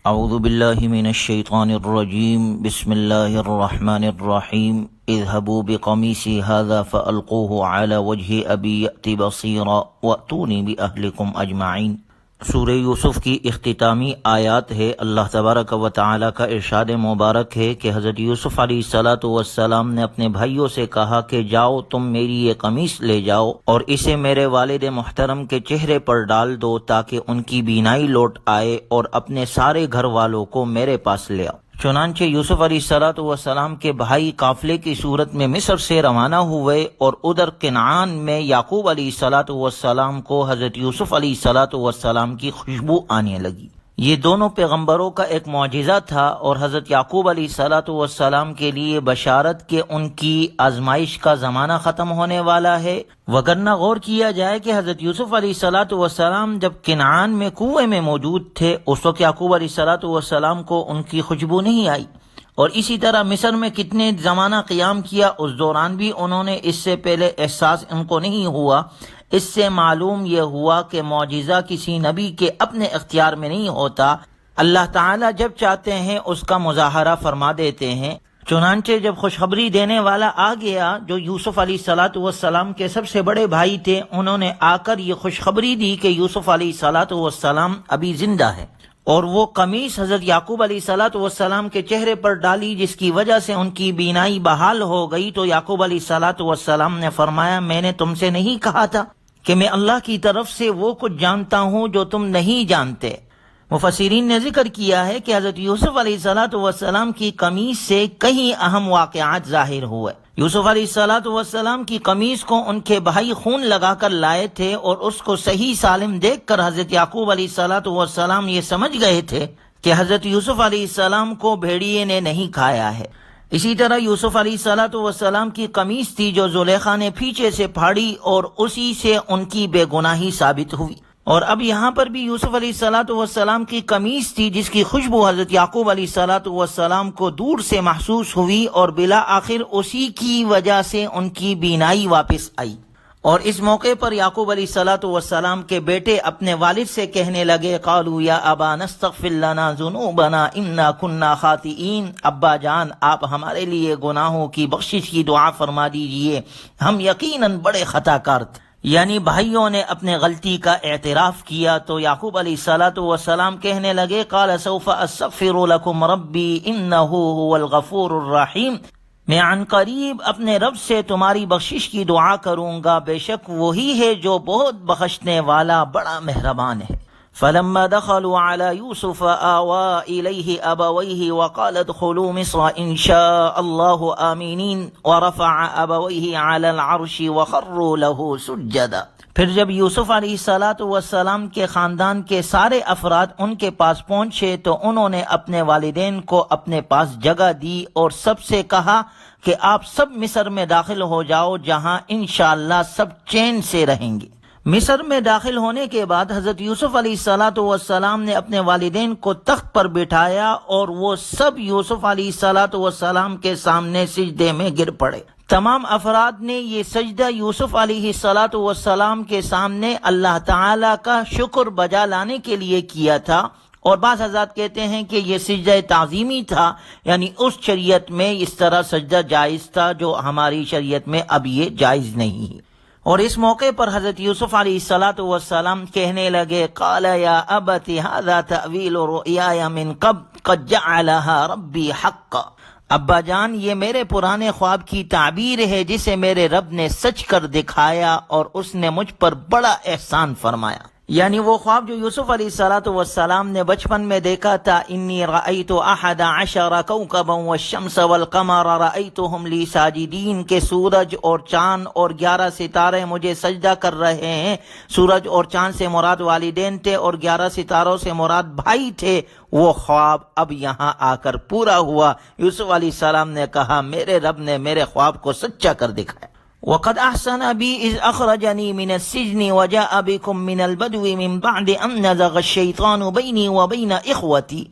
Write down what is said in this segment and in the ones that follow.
اعوذ باللہ من الشیطان الرجیم بسم اللہ الرحمن الرحیم اذهبوا بقمیصی ھذا فالقوه علی وجہ ابی یأت بصیرا واتونی باہلکم اجمعین۔ سورہ یوسف کی اختتامی آیات ہے۔ اللہ تبارک و تعالی کا ارشاد مبارک ہے کہ حضرت یوسف علیہ السلام نے اپنے بھائیوں سے کہا کہ جاؤ تم میری یہ قمیص لے جاؤ اور اسے میرے والد محترم کے چہرے پر ڈال دو تاکہ ان کی بینائی لوٹ آئے، اور اپنے سارے گھر والوں کو میرے پاس لے آؤ۔ چنانچہ یوسف علیہ السلام کے بھائی قافلے کی صورت میں مصر سے روانہ ہوئے، اور ادھر کنعان میں یعقوب علیہ السلام کو حضرت یوسف علیہ السلام کی خوشبو آنے لگی۔ یہ دونوں پیغمبروں کا ایک معجزہ تھا اور حضرت یعقوب علیہ السلام کے لیے بشارت کہ ان کی آزمائش کا زمانہ ختم ہونے والا ہے۔ وگرنہ غور کیا جائے کہ حضرت یوسف علیہ السلام جب کنعان میں کنویں میں موجود تھے، اس وقت یعقوب علیہ السلام کو ان کی خوشبو نہیں آئی، اور اسی طرح مصر میں کتنے زمانہ قیام کیا، اس دوران بھی انہوں نے اس سے پہلے احساس ان کو نہیں ہوا۔ اس سے معلوم یہ ہوا کہ معجزہ کسی نبی کے اپنے اختیار میں نہیں ہوتا، اللہ تعالیٰ جب چاہتے ہیں اس کا مظاہرہ فرما دیتے ہیں۔ چنانچہ جب خوشخبری دینے والا آ گیا، جو یوسف علیہ السلام کے سب سے بڑے بھائی تھے، انہوں نے آ کر یہ خوشخبری دی کہ یوسف علیہ السلام ابھی زندہ ہے، اور وہ قمیص حضرت یعقوب علیہ السلام کے چہرے پر ڈالی، جس کی وجہ سے ان کی بینائی بحال ہو گئی۔ تو یعقوب علیہ السلام نے فرمایا، میں نے تم سے نہیں کہا تھا کہ میں اللہ کی طرف سے وہ کچھ جانتا ہوں جو تم نہیں جانتے۔ مفسرین نے ذکر کیا ہے کہ حضرت یوسف علیہ السلام کی قمیص سے کئی اہم واقعات ظاہر ہوئے۔ یوسف علیہ السلام کی قمیص کو ان کے بھائی خون لگا کر لائے تھے، اور اس کو صحیح سالم دیکھ کر حضرت یعقوب علیہ السلام یہ سمجھ گئے تھے کہ حضرت یوسف علیہ السلام کو بھیڑیے نے نہیں کھایا ہے۔ اسی طرح یوسف علیہ السلام کی قمیص تھی جو زلیخا نے پیچھے سے پھاڑی، اور اسی سے ان کی بے گناہی ثابت ہوئی۔ اور اب یہاں پر بھی یوسف علیہ السلام کی قمیص تھی جس کی خوشبو حضرت یعقوب علیہ السلام کو دور سے محسوس ہوئی، اور بالآخر اسی کی وجہ سے ان کی بینائی واپس آئی۔ اور اس موقع پر یعقوب علیہ السلام کے بیٹے اپنے والد سے کہنے لگے، قالوا یا ابانا استغفر لنا ذنوبنا انا كنا خاطئین، ابا جان آپ ہمارے لیے گناہوں کی بخشش کی دعا فرما دیجئے، ہم یقیناً بڑے خطا کار تھے۔ یعنی بھائیوں نے اپنے غلطی کا اعتراف کیا۔ تو یعقوب علیہ السلام کہنے لگے، قال سوف استغفر لكم ربی انہ هو الغفور الرحیم، میں عن قریب اپنے رب سے تمہاری بخشش کی دعا کروں گا، بے شک وہی ہے جو بہت بخشنے والا بڑا مہربان ہے۔ فلما دخلوا على يوسف آوى إليه أبويه وقال ادخلوا مصر إن شاء الله آمنين ورفع أبويه على العرش وخروا له سجدا۔ پھر جب یوسف علیہ السلام کے خاندان کے سارے افراد ان کے پاس پہنچے تو انہوں نے اپنے والدین کو اپنے پاس جگہ دی، اور سب سے کہا کہ آپ سب مصر میں داخل ہو جاؤ، جہاں انشاءاللہ سب چین سے رہیں گے۔ مصر میں داخل ہونے کے بعد حضرت یوسف علیہ السلام نے اپنے والدین کو تخت پر بٹھایا، اور وہ سب یوسف علیہ السلام کے سامنے سجدے میں گر پڑے۔ تمام افراد نے یہ سجدہ یوسف علیہ السلام کے سامنے اللہ تعالی کا شکر بجا لانے کے لیے کیا تھا، اور بعض حضرات کہتے ہیں کہ یہ سجدہ تعظیمی تھا، یعنی اس شریعت میں اس طرح سجدہ جائز تھا جو ہماری شریعت میں اب یہ جائز نہیں ہے۔ اور اس موقع پر حضرت یوسف علیہ السلام کہنے لگے، قال یا ابت هذا تأویل رؤیای من قبل قد جعلها ربی حقا، ابا جان یہ میرے پرانے خواب کی تعبیر ہے جسے میرے رب نے سچ کر دکھایا، اور اس نے مجھ پر بڑا احسان فرمایا۔ یعنی وہ خواب جو یوسف علیہ السلام نے بچپن میں دیکھا تھا، انی رأیت 11 کوکبا والشمس والقمر رأیتهم لی ساجدین، کہ سورج اور چاند اور 11 ستارے مجھے سجدہ کر رہے ہیں۔ سورج اور چاند سے مراد والدین تھے، اور 11 ستاروں سے مراد بھائی تھے۔ وہ خواب اب یہاں آ کر پورا ہوا۔ یوسف علیہ السلام نے کہا، میرے رب نے میرے خواب کو سچا کر دکھایا۔ وَقَدْ أَحْسَنَ بِي إِذْ أَخْرَجَنِي مِنَ السِّجْنِ وَجَاءَ بِكُم مِّنَ الْبَدْوِ مِن بَعْدِ أَن نَزَغَ الشَّيْطَانُ بَيْنِي وَبَيْنَ إِخْوَتِي،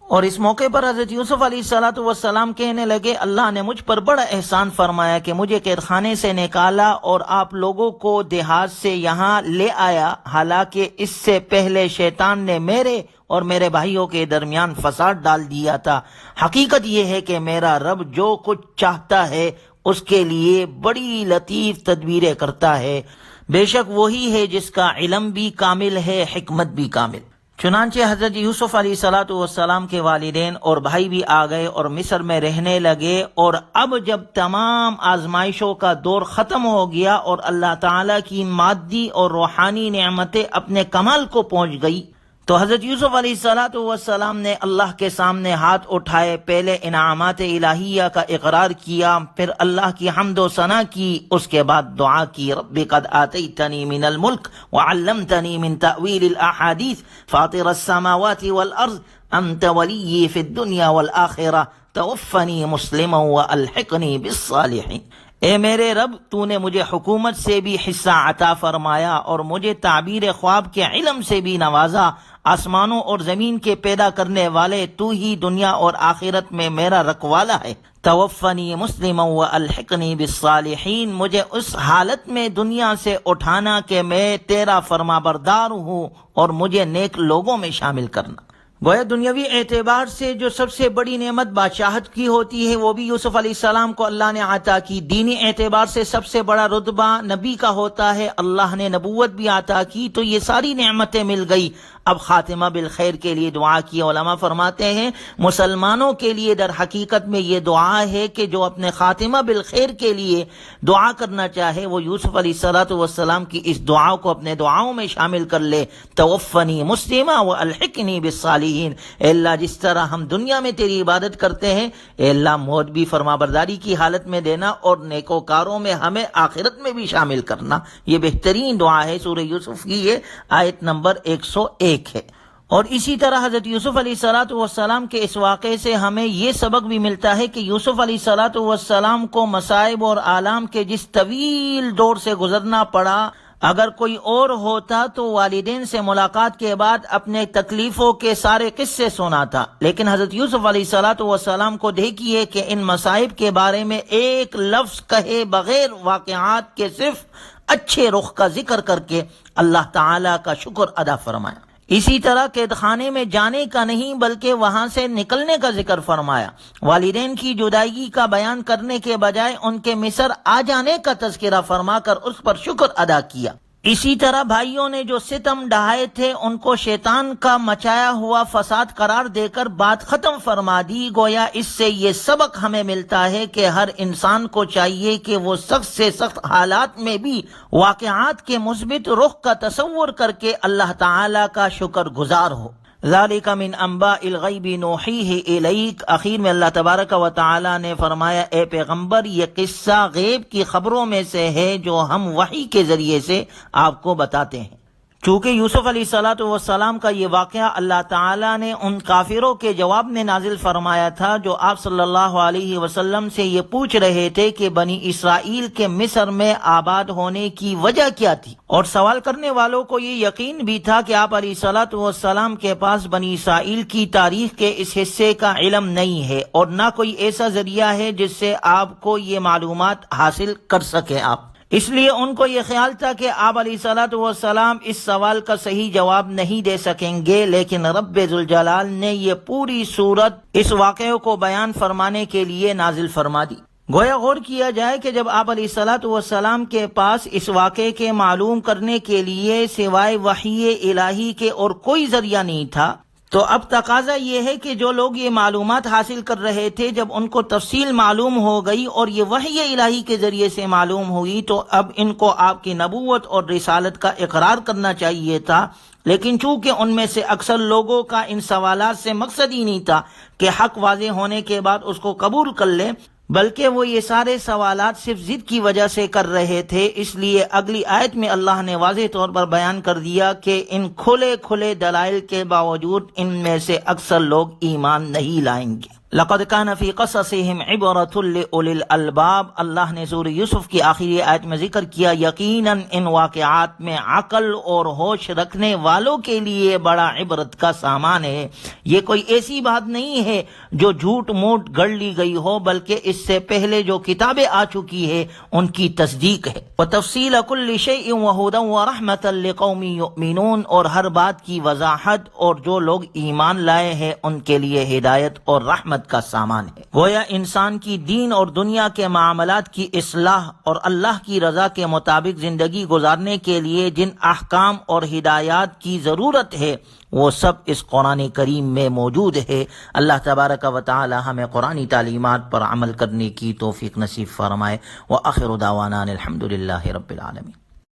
اور اس موقع پر حضرت یوسف علیہ الصلوۃ والسلام کہنے لگے اللہ نے مجھ پر بڑا احسان فرمایا کہ مجھے قید خانے سے نکالا اور آپ لوگوں کو دیہات سے یہاں لے آیا، حالانکہ اس سے پہلے شیطان نے میرے اور میرے بھائیوں کے درمیان فساد ڈال دیا تھا۔ حقیقت یہ ہے کہ میرا رب جو کچھ چاہتا ہے اس کے لیے بڑی لطیف تدبیریں کرتا ہے، بے شک وہی ہے جس کا علم بھی کامل ہے، حکمت بھی کامل۔ چنانچہ حضرت یوسف علیہ الصلوۃ والسلام کے والدین اور بھائی بھی آ گئے اور مصر میں رہنے لگے، اور اب جب تمام آزمائشوں کا دور ختم ہو گیا اور اللہ تعالیٰ کی مادی اور روحانی نعمتیں اپنے کمال کو پہنچ گئی تو حضرت یوسف علیہ الصلوۃ والسلام نے اللہ کے سامنے ہاتھ اٹھائے، پہلے انعامات الہیہ کا اقرار کیا، پھر اللہ کی حمد و ثنا کی، اس کے بعد دعا کی رب قد آتیتنی من الملک وعلمتنی من تأویل الاحادیث فاطر السماوات والارض انت ولی فی الدنیا والآخرہ توفنی مسلما والحقنی بالصالحین۔ اے میرے رب، تو نے مجھے حکومت سے بھی حصہ عطا فرمایا اور مجھے تعبیر خواب کے علم سے بھی نوازا۔ آسمانوں اور زمین کے پیدا کرنے والے تو ہی دنیا اور آخرت میں میرا رکھوالا ہے۔ توفنی مسلما والحقنی بالصالحین، مجھے اس حالت میں دنیا سے اٹھانا کہ میں تیرا فرما بردار ہوں اور مجھے نیک لوگوں میں شامل کرنا۔ گویا دنیاوی اعتبار سے جو سب سے بڑی نعمت بادشاہت کی ہوتی ہے وہ بھی یوسف علیہ السلام کو اللہ نے عطا کی۔ دینی اعتبار سے سب سے بڑا رتبہ نبی کا ہوتا ہے، اللہ نے نبوت بھی عطا کی، تو یہ ساری نعمتیں مل گئی۔ اب خاتمہ بالخیر کے لیے دعا کی۔ علماء فرماتے ہیں مسلمانوں کے لیے در حقیقت میں یہ دعا ہے کہ جو اپنے خاتمہ بالخیر کے لیے دعا کرنا چاہے وہ یوسف علیہ الصلوۃ والسلام کی اس دعا کو اپنے دعاؤں میں شامل کر لے، توفنی مسلما والحقنی بالصالحین۔ اے اللہ، جس طرح ہم دنیا میں تیری عبادت کرتے ہیں، اے اللہ موت بھی فرما برداری کی حالت میں دینا اور نیکوکاروں میں ہمیں آخرت میں بھی شامل کرنا۔ یہ بہترین دعا ہے، سورہ یوسف کی یہ آیت نمبر 101 ہے۔ اور اسی طرح حضرت یوسف علیہ الصلوۃ والسلام کے اس واقعے سے ہمیں یہ سبق بھی ملتا ہے کہ یوسف علیہ الصلوۃ والسلام کو مصائب اور آلام کے جس طویل دور سے گزرنا پڑا، اگر کوئی اور ہوتا تو والدین سے ملاقات کے بعد اپنے تکلیفوں کے سارے قصے سناتا، لیکن حضرت یوسف علیہ الصلوۃ والسلام کو دیکھیے کہ ان مصائب کے بارے میں ایک لفظ کہے بغیر واقعات کے صرف اچھے رخ کا ذکر کر کے اللہ تعالیٰ کا شکر ادا فرمایا۔ اسی طرح قید خانے میں جانے کا نہیں بلکہ وہاں سے نکلنے کا ذکر فرمایا۔ والدین کی جدائیگی کا بیان کرنے کے بجائے ان کے مصر آ جانے کا تذکرہ فرما کر اس پر شکر ادا کیا۔ اسی طرح بھائیوں نے جو ستم ڈھائے تھے ان کو شیطان کا مچایا ہوا فساد قرار دے کر بات ختم فرما دی۔ گویا اس سے یہ سبق ہمیں ملتا ہے کہ ہر انسان کو چاہیے کہ وہ سخت سے سخت حالات میں بھی واقعات کے مثبت رخ کا تصور کر کے اللہ تعالی کا شکر گزار ہو۔ ذالک من انباء الغیب نوحیہ الیک، آخر میں اللہ تبارک و تعالی نے فرمایا اے پیغمبر یہ قصہ غیب کی خبروں میں سے ہے جو ہم وحی کے ذریعے سے آپ کو بتاتے ہیں۔ چونکہ یوسف علیہ الصلوۃ والسلام کا یہ واقعہ اللہ تعالیٰ نے ان کافروں کے جواب میں نازل فرمایا تھا جو آپ صلی اللہ علیہ وسلم سے یہ پوچھ رہے تھے کہ بنی اسرائیل کے مصر میں آباد ہونے کی وجہ کیا تھی، اور سوال کرنے والوں کو یہ یقین بھی تھا کہ آپ علیہ الصلوۃ والسلام کے پاس بنی اسرائیل کی تاریخ کے اس حصے کا علم نہیں ہے اور نہ کوئی ایسا ذریعہ ہے جس سے آپ کو یہ معلومات حاصل کر سکیں آپ۔ اس لیے ان کو یہ خیال تھا کہ آپ علیہ الصلوۃ والسلام اس سوال کا صحیح جواب نہیں دے سکیں گے، لیکن رب ذوالجلال نے یہ پوری صورت اس واقعے کو بیان فرمانے کے لیے نازل فرما دی۔ گویا غور کیا جائے کہ جب آپ علیہ الصلوۃ والسلام کے پاس اس واقعے کے معلوم کرنے کے لیے سوائے وحی الہی کے اور کوئی ذریعہ نہیں تھا، تو اب تقاضا یہ ہے کہ جو لوگ یہ معلومات حاصل کر رہے تھے جب ان کو تفصیل معلوم ہو گئی اور یہ وحی الہی کے ذریعے سے معلوم ہوئی تو اب ان کو آپ کی نبوت اور رسالت کا اقرار کرنا چاہیے تھا، لیکن چونکہ ان میں سے اکثر لوگوں کا ان سوالات سے مقصد ہی نہیں تھا کہ حق واضح ہونے کے بعد اس کو قبول کر لیں، بلکہ وہ یہ سارے سوالات صرف ضد کی وجہ سے کر رہے تھے۔ اس لیے اگلی آیت میں اللہ نے واضح طور پر بیان کر دیا کہ ان کھلے کھلے دلائل کے باوجود ان میں سے اکثر لوگ ایمان نہیں لائیں گے۔ لقد كان في قصصهم عبرة لأولي الألباب، اللہ نے سورہ یوسف کی آخری آیت میں ذکر کیا یقیناً ان واقعات میں عقل اور ہوش رکھنے والوں کے لیے بڑا عبرت کا سامان ہے۔ یہ کوئی ایسی بات نہیں ہے جو جھوٹ موٹ گڑ لی گئی ہو، بلکہ اس سے پہلے جو کتابیں آ چکی ہے ان کی تصدیق ہے۔ وَتَفْصِيلَ كُلِّ شَيْءٍ وَهُدًى وَرَحْمَةً لِقَوْمٍ يُؤْمِنُونَ، اور ہر بات کی وضاحت، اور جو لوگ ایمان لائے ہیں ان کے لیے ہدایت اور رحمت کا سامان ہے۔ گویا انسان کی دین اور دنیا کے معاملات کی اصلاح اور اللہ کی رضا کے مطابق زندگی گزارنے کے لیے جن احکام اور ہدایات کی ضرورت ہے وہ سب اس قرآن کریم میں موجود ہے۔ اللہ تبارک و تعالی ہمیں قرآنی تعلیمات پر عمل کرنے کی توفیق نصیب فرمائے۔ وآخر دعوانا الحمد للہ رب العالمین۔